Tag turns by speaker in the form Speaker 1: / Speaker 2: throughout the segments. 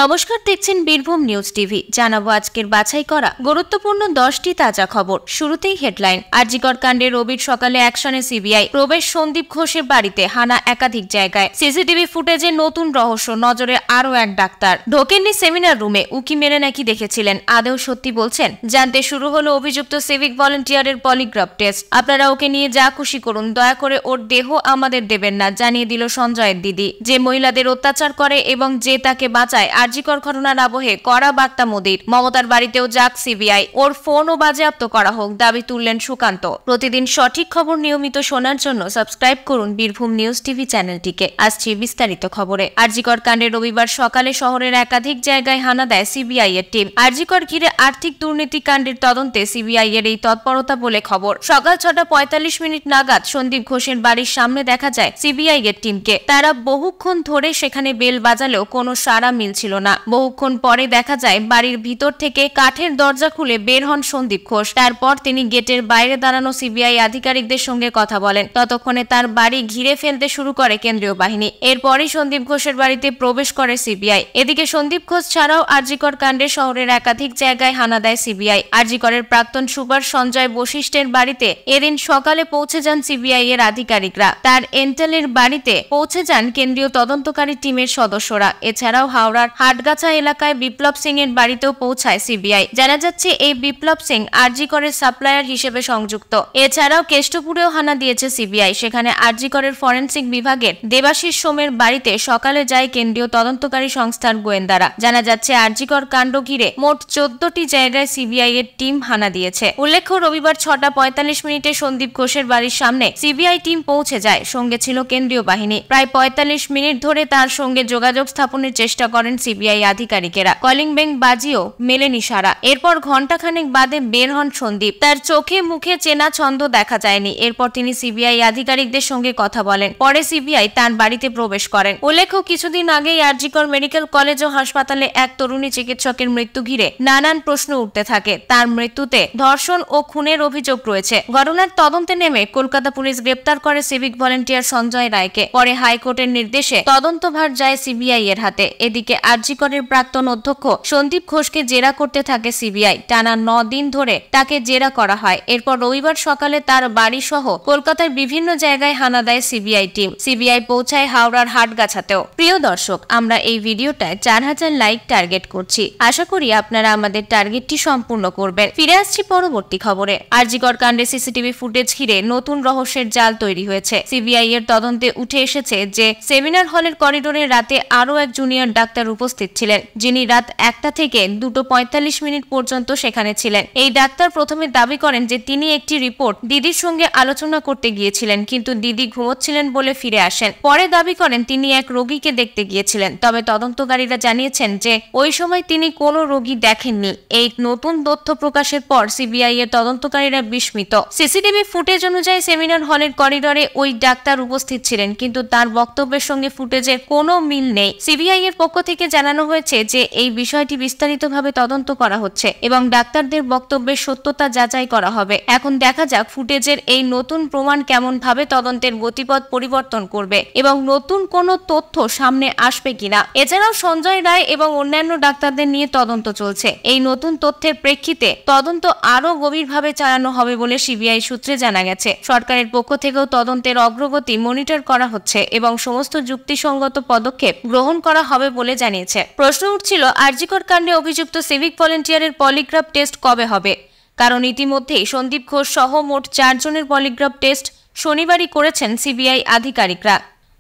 Speaker 1: নমস্কার, দেখছেন Birbhum news TV. জানাবো আজকের বাছাই করা গুরুত্বপূর্ণ 10টি তাজা খবর। শুরুতেই হেডলাইন। আরজিকর কাণ্ডে রবির সকালে অ্যাকশনে সিবিআই। প্রবেশ সন্দীপ ঘোষের বাড়িতে, হানা একাধিক জায়গায়। সিসিটিভি ফুটেজে নতুন রহস্য, নজরে আরও এক ডাক্তার। ঢোকেননি সেমিনার রুমে, উকি মেরে নাকি দেখেছিলেন। আদৌ সত্যি বলছেন? জানতে শুরু হলো অভিযুক্ত সিভিক ভলেন্টিয়ারের পলিগ্রাফ টেস্ট। আপনারা ওকে নিয়ে যা খুশি করুন, দয়া করে ওর দেহ আমাদের দেবেন না, জানিয়ে দিল সঞ্জয়ের দিদি। যে মহিলাদের অত্যাচার করে এবং যে তাকে বাঁচায়, আরজিকর ঘটনার আবহে কড়া বার্তা মোদির। মমতার বাড়িতেও যাক সিবিআই, ওর ফোনও বাজেয়াপ্ত করা হোক, দাবি তুললেন সুকান্ত। প্রতিদিন সঠিক খবর নিয়মিত শোনার জন্য সাবস্ক্রাইব করুন বীরভূম নিউজ টিভি চ্যানেলটিকে। আসছি বিস্তারিত খবরে। আরজিকর কাণ্ডে রবিবার সকালে শহরের একাধিক জায়গায় হানা দেয় সিবিআই এর টিম। আরজিকর ঘিরে আর্থিক দুর্নীতি কাণ্ডের তদন্তে সিবিআই এর এই তৎপরতা বলে খবর। সকাল 6:45 নাগাদ সন্দীপ ঘোষের বাড়ির সামনে দেখা যায় সিবিআই এর টিমকে। তারা বহুক্ষণ ধরে সেখানে বেল বাজালেও কোনো সাড়া মিলছিল না। বহুক্ষণ পরে দেখা যায় বাড়ির ভিতর থেকে কাঠের দরজা খুলে বের হন সন্দীপ ঘোষ। তারপর তিনি গেটের বাইরে দাঁড়ানো সিবিআই আধিকারিকদের সঙ্গে কথা বলেন। ততক্ষণে তার বাড়ি ঘিরে ফেলতে শুরু করে কেন্দ্রীয় বাহিনী। এরপরই সন্দীপ ঘোষের বাড়িতে প্রবেশ করে সিবিআই। এদিকে সন্দীপ ঘোষ ছাড়াও আরজিকর কাণ্ডে শহরের একাধিক জায়গায় হানা দেয় সিবিআই। আরজিকরের প্রাক্তন সুপার সঞ্জয় বশিষ্ঠের বাড়িতে এদিন সকালে পৌঁছে যান সিবিআই এর আধিকারিকরা। তার এন্টেলের বাড়িতে পৌঁছে যান কেন্দ্রীয় তদন্তকারী টিমের সদস্যরা। এছাড়াও হাওড়ার হাটগাছা এলাকায় বিপ্লব সিং এর বাড়িতেও পৌঁছায় সিবিআই। জানা যাচ্ছে এই বিপ্লব সিং আরজিকরের সাপ্লায়ার হিসেবে সংযুক্ত। এছাড়াও কেষ্টপুরেও হানা দিয়েছে সিবিআই। সেখানে আরজিকরের ফরেনসিক বিভাগের দেবাশিস সোমের বাড়িতে সকালে যায় কেন্দ্রীয় তদন্তকারী সংস্থার গোয়েন্দারা। জানা যাচ্ছে আরজিকর কাণ্ড ঘিরে মোট 14টি জায়গায় সিবিআই এর টিম হানা দিয়েছে। উল্লেখ্য, রবিবার 6:45 সন্দীপ ঘোষের বাড়ির সামনে সিবিআই টিম পৌঁছে যায়। সঙ্গে ছিল কেন্দ্রীয় বাহিনী। প্রায় 45 মিনিট ধরে তার সঙ্গে যোগাযোগ স্থাপনের চেষ্টা করেন সিবিআই আধিকারিকেরা। কলিং বেল বাজিয়েও মেলেনি সাড়া। এরপর ঘণ্টাখানেক বাদে বের হন সন্দীপ। তার চোখে মুখে চেনা ছন্দ দেখা যায়নি। এরপর তিনি সিবিআই আধিকারিকদের সঙ্গে কথা বলেন। পরে সিবিআই তার বাড়িতে প্রবেশ করেন। উল্লেখ্য, কিছুদিন আগেই আরজিকর মেডিকেল কলেজ ও হাসপাতালে এক তরুণী চিকিৎসকের মৃত্যু ঘিরে নানান প্রশ্ন উঠতে থাকে। তার মৃত্যুতে ধর্ষণ ও খুনের অভিযোগ রয়েছে। ঘটনার তদন্তে নেমে কলকাতা পুলিশ গ্রেপ্তার করে সিভিক ভলেন্টিয়ার সঞ্জয় রায়কে। পরে হাইকোর্টের নির্দেশে তদন্তভার যায় সিবিআই এর হাতে। এদিকে আরজিকরের প্রাক্তন অধ্যক্ষ সন্দীপ ঘোষকে জেরা করতে থাকে সিবিআই। টানা 9 দিন ধরে তাকে জেরা করা হয়। এরপর রবিবার সকালে তার বাড়ি সহ কলকাতার বিভিন্ন জায়গায় হানা দেয় সিবিআই টিম। সিবিআই পৌঁছায় হাওড়ার হাটগাছাতেও। প্রিয় দর্শক, আমরা এই ভিডিওটায় 4000 লাইক টার্গেট করছি। আশা করি আপনারা আমাদের টার্গেটটি সম্পূর্ণ করবেন। ফিরে আসছি পরবর্তী খবরে। আরজিকর কাণ্ডে সিসিটিভি ফুটেজ ঘিরে নতুন রহস্যের জাল তৈরি হয়েছে। সিবিআই এর তদন্তে উঠে এসেছে যে সেমিনার হলের করিডোরে রাতে আরও এক জুনিয়র ডাক্তার উপস্থিত ছিলেন, যিনি রাত 1টা থেকে 2:45 পর্যন্ত সেখানে ছিলেন। এই ডাক্তার প্রথমে দাবি করেন যে তিনি একটি রিপোর্ট দিদির সঙ্গে আলোচনা করতে গিয়েছিলেন, কিন্তু দিদি ঘুমোচ্ছিলেন বলে ফিরে আসেন। পরে দাবি করেন তিনি এক রোগীকে দেখতে গিয়েছিলেন। তবে তদন্তকারীরা জানিয়েছেন যে ওই সময় তিনি কোনো রোগী দেখেননি। এই নতুন তথ্য প্রকাশের পর সিবিআই এর তদন্তকারীরা বিস্মিত। সিসিটিভি ফুটেজ অনুযায়ী সেমিনার হলের করিডোরে ওই ডাক্তার উপস্থিত ছিলেন, কিন্তু তার বক্তব্যের সঙ্গে ফুটেজের কোনো মিল নেই। সিবিআই এর পক্ষ থেকে জানানো হয়েছে যে এই বিষয়টি বিস্তারিতভাবে তদন্ত করা হচ্ছে এবং ডাক্তারদের বক্তব্যের সত্যতা যাচাই করা হবে। এখন দেখা যাক ফুটেজের এই নতুন প্রমাণ কেমন ভাবে তদন্তের গতিপথ পরিবর্তন করবে এবং নতুন কোনো তথ্য সামনে আসবে কিনা। এছাড়াও সঞ্জয় রায় এবং অন্যান্য ডাক্তারদের নিয়ে তদন্ত চলছে। এই নতুন তথ্যের প্রেক্ষিতে তদন্ত আরো গভীরভাবে চালানো হবে বলে সিবিআই সূত্রে জানা গেছে। সরকারের পক্ষ থেকেও তদন্তের অগ্রগতি মনিটর করা হচ্ছে এবং সমস্ত যুক্তিসঙ্গত পদক্ষেপ গ্রহণ করা হবে বলে জানিয়েছে। প্রশ্ন উঠছিল, আরজিকর কাণ্ডে অভিযুক্ত সিভিক ভলেন্টিয়ারের পলিগ্রাফ টেস্ট কবে হবে? কারণ ইতিমধ্যেই সন্দীপ ঘোষ সহ মোট 4 জনের পলিগ্রাফ টেস্ট শনিবারই করেছেন সিবিআই আধিকারিকরা।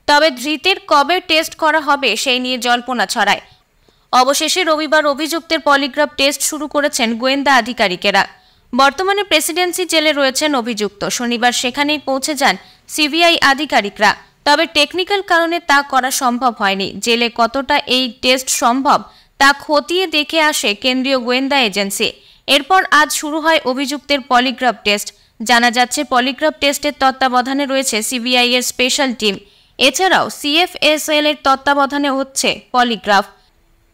Speaker 1: তবে ধৃতের কবে টেস্ট করা হবে সেই নিয়ে জল্পনা ছড়ায়। অবশেষে রবিবার অভিযুক্তের পলিগ্রাফ টেস্ট শুরু করেছেন গোয়েন্দা আধিকারিকেরা। বর্তমানে প্রেসিডেন্সি জেলে রয়েছেন অভিযুক্ত। শনিবার সেখানেই পৌঁছে যান সিবিআই আধিকারিকরা। তবে টেকনিক্যাল কারণে তা করা সম্ভব হয়নি। জেলে কতটা এই টেস্ট সম্ভব তা খতিয়ে দেখে আসে কেন্দ্রীয় গোয়েন্দা এজেন্সি। এরপর আজ শুরু হয় অভিযুক্তের পলিগ্রাফ টেস্ট। জানা যাচ্ছে পলিগ্রাফ টেস্টের তত্ত্বাবধানে রয়েছে সিবিআই এর স্পেশাল টিম। এছাড়াও সিএফএসএল এর তত্ত্বাবধানে হচ্ছে পলিগ্রাফ।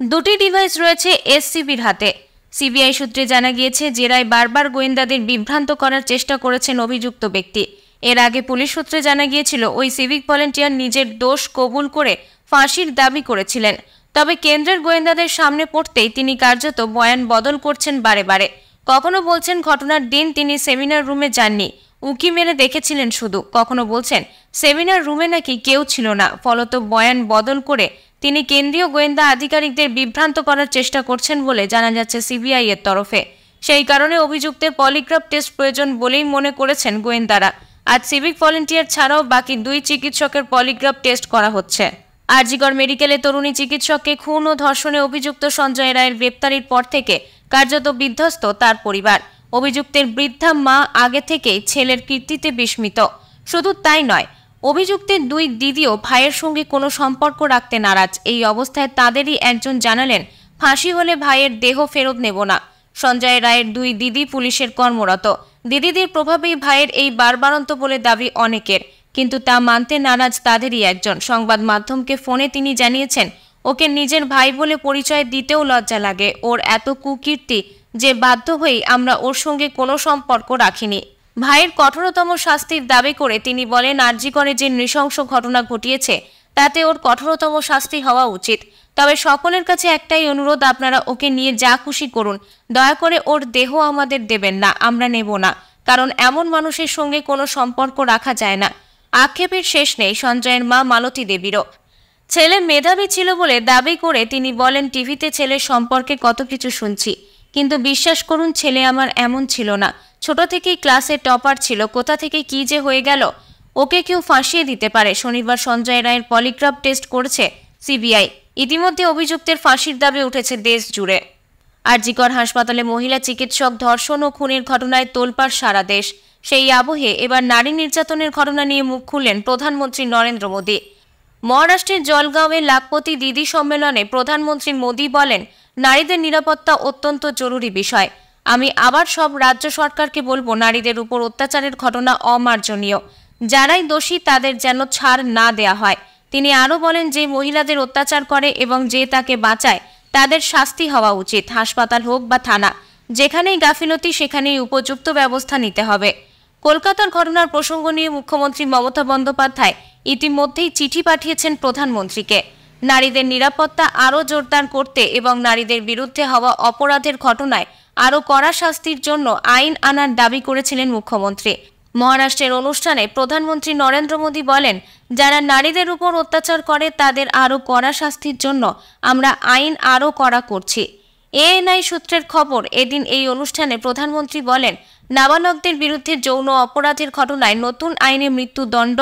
Speaker 1: 2টি ডিভাইস রয়েছে এসসিবির হাতে। সিবিআই সূত্রে জানা গিয়েছে, জেরায় বারবার গোয়েন্দাদের বিভ্রান্ত করার চেষ্টা করেছেন অভিযুক্ত ব্যক্তি। এর আগে পুলিশ সূত্রে জানা গিয়েছিল ওই সিভিক ভলেন্টিয়ার নিজের দোষ কবুল করে ফাঁসির দাবি করেছিলেন। তবে কেন্দ্রের গোয়েন্দাদের সামনে পড়তেই তিনি কার্যত বয়ান বদল করছেন বারে বারে। কখনো বলছেন ঘটনার দিন তিনি সেমিনার রুমে যাননি, উঁকি মেরে দেখেছিলেন শুধু। কখনো বলছেন সেমিনার রুমে নাকি কেউ ছিল না। ফলত বয়ান বদল করে তিনি কেন্দ্রীয় গোয়েন্দা আধিকারিকদের বিভ্রান্ত করার চেষ্টা করছেন বলে জানা যাচ্ছে সিবিআই এর তরফে। সেই কারণে অভিযুক্তের পলিগ্রাফ টেস্ট প্রয়োজন বলেই মনে করেছেন গোয়েন্দারা। আজ সিভিক ভলেন্টিয়ার ছাড়াও বাকি 2 চিকিৎসকের পলিগ্রাফ টেস্ট করা হচ্ছে। আরজিকর মেডিকেলে তরুণী চিকিৎসককে খুন ও ধর্ষণে অভিযুক্ত সঞ্জয় রায়ের গ্রেপ্তারির পর থেকে কার্যত বিধ্বস্ত তার পরিবার। অভিযুক্তের বৃদ্ধা মা আগে থেকেই ছেলের কীর্তিতে বিস্মিত। শুধু তাই নয়, অভিযুক্তের 2 দিদিও ভাইয়ের সঙ্গে কোনো সম্পর্ক রাখতে নারাজ। এই অবস্থায় তাদেরই একজন জানালেন, ফাঁসি হলে ভাইয়ের দেহ ফেরত নেব না। সঞ্জয় রায়ের 2 দিদি পুলিশের কর্মরত। দিদিদের প্রভাবেই ভাইয়ের এই বারবারন্ত বলে দাবি অনেকের, কিন্তু তা মানতে নারাজ তাদেরই একজন। সংবাদ মাধ্যমকে ফোনে তিনি জানিয়েছেন, ওকে নিজের ভাই বলে পরিচয় দিতেও লজ্জা লাগে। ওর এত কুকীর্তি যে বাধ্য হয়েই আমরা ওর সঙ্গে কোনো সম্পর্ক রাখিনি। ভাইয়ের কঠোরতম শাস্তির দাবি করে তিনি বলেন, আরজিকরে যে নৃশংস ঘটনা ঘটিয়েছে তাতে ওর কঠোরতম শাস্তি হওয়া উচিত। তবে সকলের কাছে একটাই অনুরোধ, আপনারা ওকে নিয়ে যা খুশি করুন, দয়া করে ওর দেহ আমাদের দেবেন না, আমরা নেব না। কারণ এমন মানুষের সঙ্গে কোনো সম্পর্ক রাখা যায় না। আক্ষেপের শেষ নেই সঞ্জয়ের মা মালতী দেবীরও। ছেলে মেধাবী ছিল বলে দাবি করে তিনি বলেন, টিভিতে ছেলের সম্পর্কে কত কিছু শুনছি, কিন্তু বিশ্বাস করুন ছেলে আমার এমন ছিল না। ছোট থেকেই ক্লাসে টপার ছিল, কোথা থেকে কি যে হয়ে গেল, ওকে কেউ ফাঁসিয়ে দিতে পারে। শনিবার সঞ্জয় রায়ের পলিগ্রাফ টেস্ট করেছে সিবিআই। ইতিমধ্যে অভিযুক্তের ফাঁসির দাবি উঠেছে দেশ জুড়ে। আরজিকর হাসপাতালে মহিলা চিকিৎসক ধর্ষণ ও খুনের ঘটনায় তোলপাড় সারা দেশ। সেই আবহে এবার নারী নির্যাতনের ঘটনা নিয়ে মুখ খুললেন প্রধানমন্ত্রী নরেন্দ্র মোদী। মহারাষ্ট্রের জলগাঁওয়ে লাখপতি দিদি সম্মেলনে প্রধানমন্ত্রী মোদী বলেন, নারীদের নিরাপত্তা অত্যন্ত জরুরি বিষয়। আমি আবার সব রাজ্য সরকারকে বলবো, নারীদের উপর অত্যাচারের ঘটনা অমার্জনীয়। যারাই দোষী তাদের যেন ছাড় না দেয়া হয়। তিনি আরও বলেন, যে মহিলাদের অত্যাচার করে এবং যে তাকে বাঁচায় তাদের শাস্তি হওয়া উচিত। হাসপাতাল হোক বা থানা, যেখানেই গাফিলতি সেখানেই উপযুক্ত ব্যবস্থা নিতে হবে। কলকাতার ঘটনার প্রসঙ্গ নিয়ে মুখ্যমন্ত্রী মমতা বন্দ্যোপাধ্যায় ইতিমধ্যেই চিঠি পাঠিয়েছেন প্রধানমন্ত্রীকে। নারীদের নিরাপত্তা আরও জোরদার করতে এবং নারীদের বিরুদ্ধে হওয়া অপরাধের ঘটনায় আরও কড়া শাস্তির জন্য আইন আনার দাবি করেছিলেন মুখ্যমন্ত্রী। মহারাষ্ট্রের অনুষ্ঠানে প্রধানমন্ত্রী নরেন্দ্র মোদী বলেন, যারা নারীদের উপর অত্যাচার করে তাদের আরও কড়া শাস্তির জন্য আমরা আইন আরও কড়া করছি। এএনআই সূত্রের খবর, এদিন এই অনুষ্ঠানে প্রধানমন্ত্রী বলেন, নাবালকদের বিরুদ্ধে যৌন অপরাধের ঘটনায় নতুন আইনে মৃত্যুদণ্ড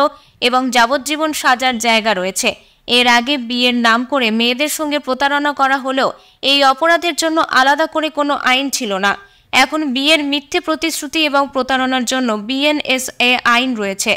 Speaker 1: এবং যাবজ্জীবন সাজার জায়গা রয়েছে। এর আগে বিয়ের নাম করে মেয়েদের সঙ্গে প্রতারণা করা হলেও এই অপরাধের জন্য আলাদা করে কোনো আইন ছিল না। এখন বিয়ের মিথ্যে প্রতিশ্রুতি এবং প্রতারণার জন্য বিএনএসএ আইন রয়েছে।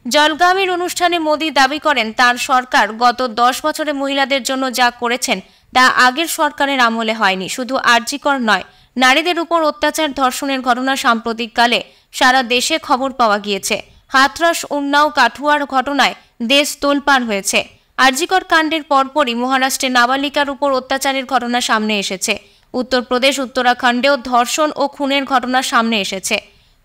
Speaker 1: জলগাঁওয়ের অনুষ্ঠানে মোদী দাবি করেন, তার সরকার গত 10 বছরে মহিলাদের জন্য যা করেছেন তা আগের সরকারের আমলে হয়নি। শুধু আরজিকর নয়, নারীদের উপর অত্যাচার ধর্ষণের ঘটনা সাম্প্রতিককালে সারা দেশে খবর পাওয়া গিয়েছে। হাথরস, উন্নাও, কাঠুয়ার ঘটনায় দেশ তোলপাড় হয়েছে। আরজিকর কাণ্ডের পরপরই মহারাষ্ট্রে নাবালিকার উপর অত্যাচারের ঘটনা সামনে এসেছে। উত্তরপ্রদেশ, উত্তরাখণ্ডেও ধর্ষণ ও খুনের ঘটনা সামনে এসেছে।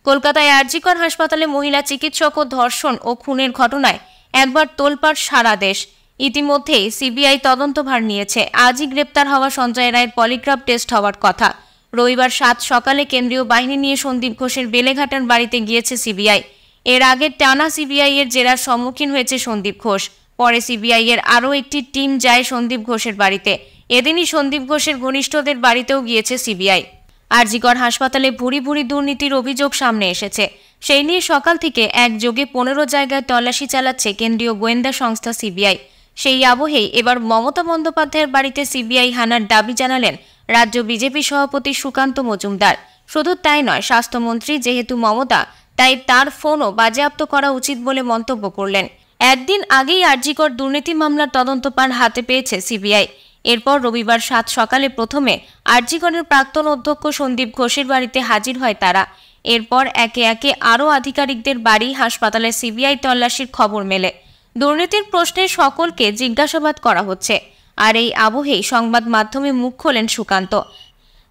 Speaker 1: কলকাতায় আরজিকর হাসপাতালে মহিলা চিকিৎসক ও ধর্ষণ ও খুনের ঘটনায় একবার তোলপাড় সারা দেশ। ইতিমধ্যেই সিবিআই তদন্তভার নিয়েছে। আজই গ্রেপ্তার হওয়া সঞ্জয় রায়ের পলিগ্রাফ টেস্ট হওয়ার কথা। রবিবার 7 সকালে কেন্দ্রীয় বাহিনী নিয়ে সন্দীপ ঘোষের বেলেঘাটার বাড়িতে গিয়েছে সিবিআই। এর আগে টানা সিবিআই এর জেরার সম্মুখীন হয়েছে সন্দীপ ঘোষ। পরে সিবিআই এর আরও একটি টিম যায় সন্দীপ ঘোষের বাড়িতে। এদিনই সন্দীপ ঘোষের ঘনিষ্ঠদের বাড়িতেও গিয়েছে সিবিআই। আরজিকর হাসপাতালে ভুরি ভুরি দুর্নীতির অভিযোগ সামনে এসেছে। সেই নিয়ে সকাল থেকে একযোগে 15 জায়গায় তল্লাশি চালাচ্ছে কেন্দ্রীয় গোয়েন্দা সংস্থা সিবিআই। সেই আবহেই এবার মমতা বন্দ্যোপাধ্যায়ের বাড়িতে সিবিআই হানার দাবি জানালেন রাজ্য বিজেপি সভাপতি সুকান্ত মজুমদার। শুধু তাই নয়, স্বাস্থ্যমন্ত্রী যেহেতু মমতা, তাই তার ফোনও বাজেয়াপ্ত করা উচিত বলে মন্তব্য করলেন। একদিন আগেই আরজিকর দুর্নীতি মামলার তদন্ত পান হাতে পেয়েছে সিবিআই। এরপর রবিবার 7 সকালে প্রথমে আরজিকরের প্রাক্তন অধ্যক্ষ সন্দীপ ঘোষের বাড়িতে হাজির হয় তারা। এরপর একে একে আরও আধিকারিকদের বাড়ি, হাসপাতালে সিবিআই তল্লাশির খবর মেলে। দুর্নীতির প্রশ্নে সকলকে জিজ্ঞাসাবাদ করা হচ্ছে। আর এই আবহেই সংবাদ মাধ্যমে মুখ খোলেন সুকান্ত।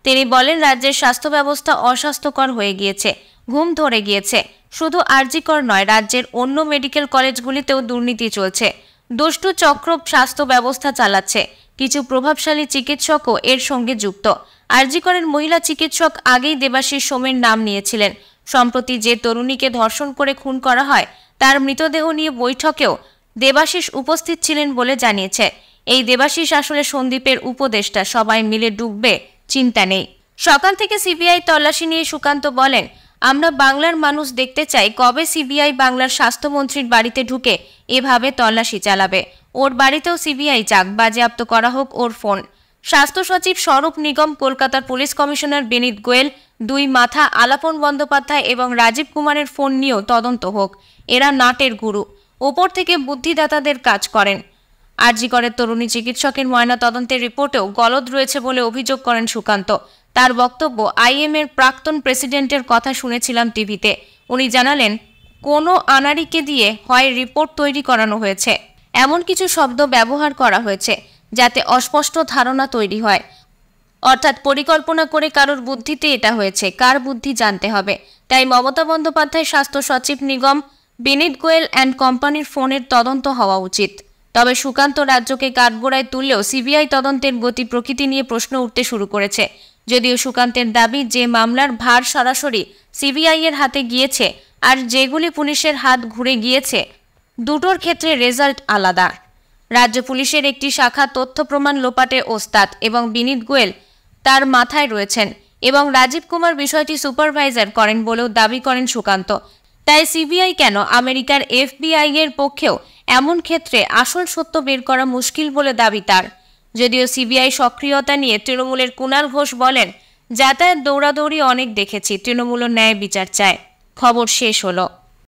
Speaker 1: তিনি বলেন, রাজ্যের স্বাস্থ্য ব্যবস্থা অস্বাস্থ্যকর হয়ে গিয়েছে, ঘুম ধরে গিয়েছে। শুধু আরজিকর নয়, রাজ্যের অন্য মেডিকেল কলেজগুলিতেও দুর্নীতি চলছে। দুষ্টু চক্র স্বাস্থ্য ব্যবস্থা চালাচ্ছে। কিছু প্রভাবশালী চিকিৎসকও এর সঙ্গে যুক্ত। আরজি করের মহিলা চিকিৎসক আগেই দেবাশিস সোমের নাম নিয়েছিলেন। সম্প্রতি যে তরুণীকে ধর্ষণ করে খুন করা হয় তার মৃতদেহ নিয়ে বৈঠকেও দেবাশিস উপস্থিত ছিলেন বলে জানিয়েছে। এই দেবাশিস আসলে সন্দীপের উপদেষ্টা, সবাই মিলে ডুববে, চিন্তা নেই। সকাল থেকে সিবিআই তল্লাশি নিয়ে সুকান্ত বলেন, আমরা বাংলার মানুষ দেখতে চাই কবে সিবিআই বাংলার স্বাস্থ্যমন্ত্রীর বাড়িতে ঢুকে এভাবে তল্লাশি চালাবে। ওর বাড়িতেও সিবিআই যাক, বাজেয়াপ্ত করা হোক ওর ফোন। স্বাস্থ্য সচিব স্বরূপ নিগম, কলকাতার পুলিশ কমিশনার বিনীত গোয়েল, দুই মাথা আলাপন বন্দ্যোপাধ্যায় এবং রাজীব কুমারের ফোন নিয়েও তদন্ত হোক। এরা নাটের গুরু, ওপর থেকে বুদ্ধিদাতাদের কাজ করেন। আরজি করের তরুণী চিকিৎসকের ময়না তদন্তের রিপোর্টেও গলদ রয়েছে বলে অভিযোগ করেন সুকান্ত। তার বক্তব্য, আইএমের প্রাক্তন প্রেসিডেন্টের কথা শুনেছিলাম টিভিতে। উনি জানালেন, কোনো আনাড়িকে দিয়ে হয় রিপোর্ট তৈরি করানো হয়েছে, এমন কিছু শব্দ ব্যবহার করা হয়েছে যাতে অস্পষ্ট ধারণা তৈরি হয়। অর্থাৎ পরিকল্পনা করে কারোর বুদ্ধিতে এটা হয়েছে, কার বুদ্ধি জানতে হবে। তাই মমতা বন্দ্যোপাধ্যায়, স্বাস্থ্য সচিব নিগম, বিনীত গোয়েল অ্যান্ড কোম্পানির ফোনের তদন্ত হওয়া উচিত। তবে সুকান্ত রাজ্যকে কাঠগড়ায় তুললেও সিবিআই তদন্তের গতি প্রকৃতি নিয়ে প্রশ্ন উঠতে শুরু করেছে। যদিও সুকান্তের দাবি, যে মামলার ভার সরাসরি সিবিআই এর হাতে গিয়েছে আর যেগুলি পুলিশের হাত ঘুরে গিয়েছে, দুটোর ক্ষেত্রে রেজাল্ট আলাদা। রাজ্য পুলিশের একটি শাখা তথ্য প্রমাণ লোপাটে ওস্তাদ এবং বিনীত গোয়েল তার মাথায় রয়েছেন এবং রাজীব কুমার বিষয়টি সুপারভাইজার করেন বলেও দাবি করেন সুকান্ত। তাই সিবিআই কেন, আমেরিকার এফবিআই এর পক্ষেও এমন ক্ষেত্রে আসল সত্য বের করা মুশকিল বলে দাবি তার। যদিও সিবিআই সক্রিয়তা নিয়ে তৃণমূলের কুণাল ঘোষ বলেন, যাতায়াত দৌড়াদৌড়ি অনেক দেখেছি, তৃণমূল ন্যায় বিচার চায়। খবর শেষ হলো।